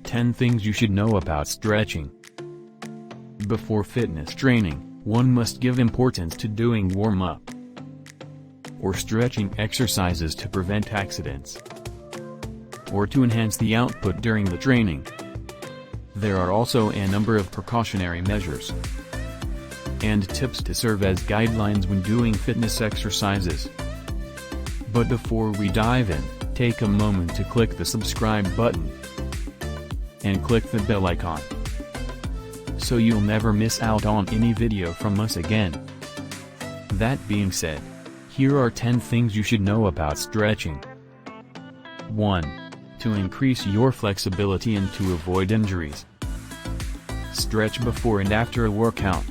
10 things you should know about stretching. Before fitness training, one must give importance to doing warm-up or stretching exercises to prevent accidents or to enhance the output during the training. There are also a number of precautionary measures and tips to serve as guidelines when doing fitness exercises. But before we dive in, take a moment to click the subscribe button and click the bell icon so you'll never miss out on any video from us again. That being said, here are 10 things you should know about stretching. 1. To increase your flexibility and to avoid injuries. Stretch before and after a workout.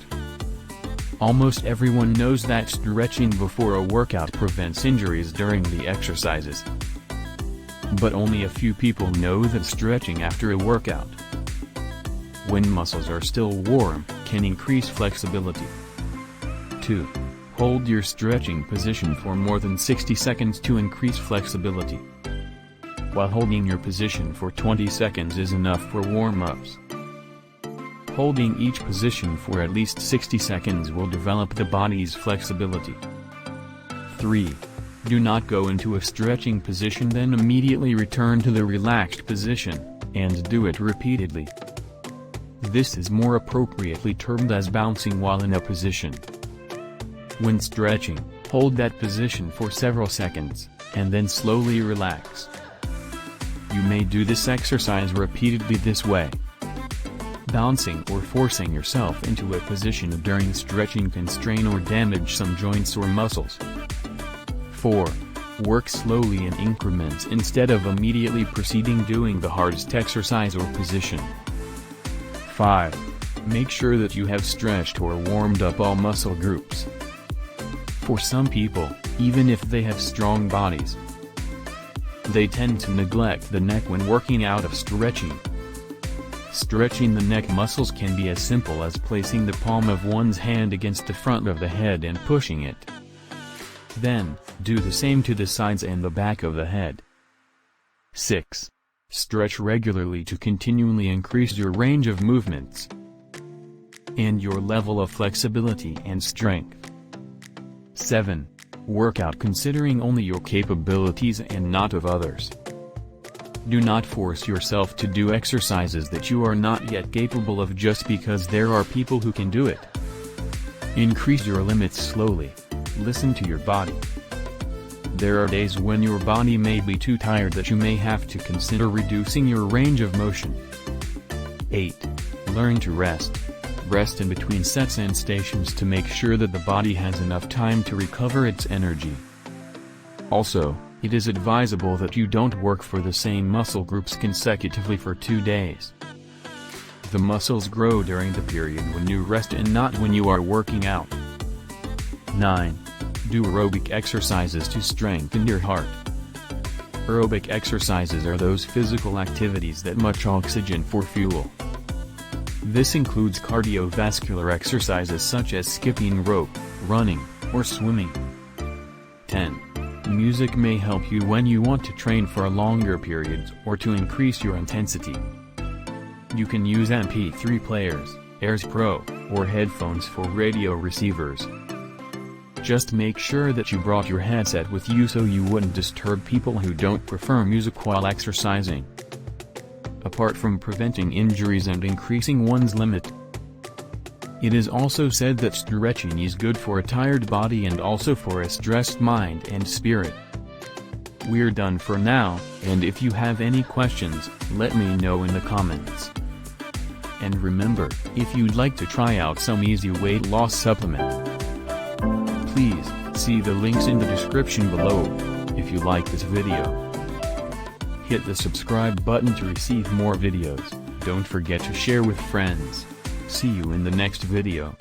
Almost everyone knows that stretching before a workout prevents injuries during the exercises. But only a few people know that stretching after a workout, when muscles are still warm, can increase flexibility. 2. Hold your stretching position for more than 60 seconds to increase flexibility. While holding your position for 20 seconds is enough for warm-ups, holding each position for at least 60 seconds will develop the body's flexibility. 3. Do not go into a stretching position then immediately return to the relaxed position, and do it repeatedly. This is more appropriately termed as bouncing while in a position. When stretching, hold that position for several seconds, and then slowly relax. You may do this exercise repeatedly this way. Bouncing or forcing yourself into a position during stretching can strain or damage some joints or muscles. 4. Work slowly in increments instead of immediately proceeding doing the hardest exercise or position. 5. Make sure that you have stretched or warmed up all muscle groups. For some people, even if they have strong bodies, they tend to neglect the neck when working out of stretching. Stretching the neck muscles can be as simple as placing the palm of one's hand against the front of the head and pushing it. Then, do the same to the sides and the back of the head. 6. Stretch regularly to continually increase your range of movements and your level of flexibility and strength. 7. Work out considering only your capabilities and not of others. Do not force yourself to do exercises that you are not yet capable of just because there are people who can do it. Increase your limits slowly. Listen to your body. There are days when your body may be too tired that you may have to consider reducing your range of motion. 8. Learn to rest. Rest in between sets and stations to make sure that the body has enough time to recover its energy. Also, it is advisable that you don't work for the same muscle groups consecutively for 2 days. The muscles grow during the period when you rest and not when you are working out. 9. Do aerobic exercises to strengthen your heart. Aerobic exercises are those physical activities that much oxygen for fuel. This includes cardiovascular exercises such as skipping rope, running, or swimming. 10. Music may help you when you want to train for longer periods or to increase your intensity. You can use MP3 players, Airs Pro, or headphones for radio receivers. Just make sure that you brought your headset with you so you wouldn't disturb people who don't prefer music while exercising. Apart from preventing injuries and increasing one's limit, it is also said that stretching is good for a tired body and also for a stressed mind and spirit. We're done for now, and if you have any questions, let me know in the comments. And remember, if you'd like to try out some easy weight loss supplement, please see the links in the description below. If you like this video, hit the subscribe button to receive more videos. Don't forget to share with friends. See you in the next video.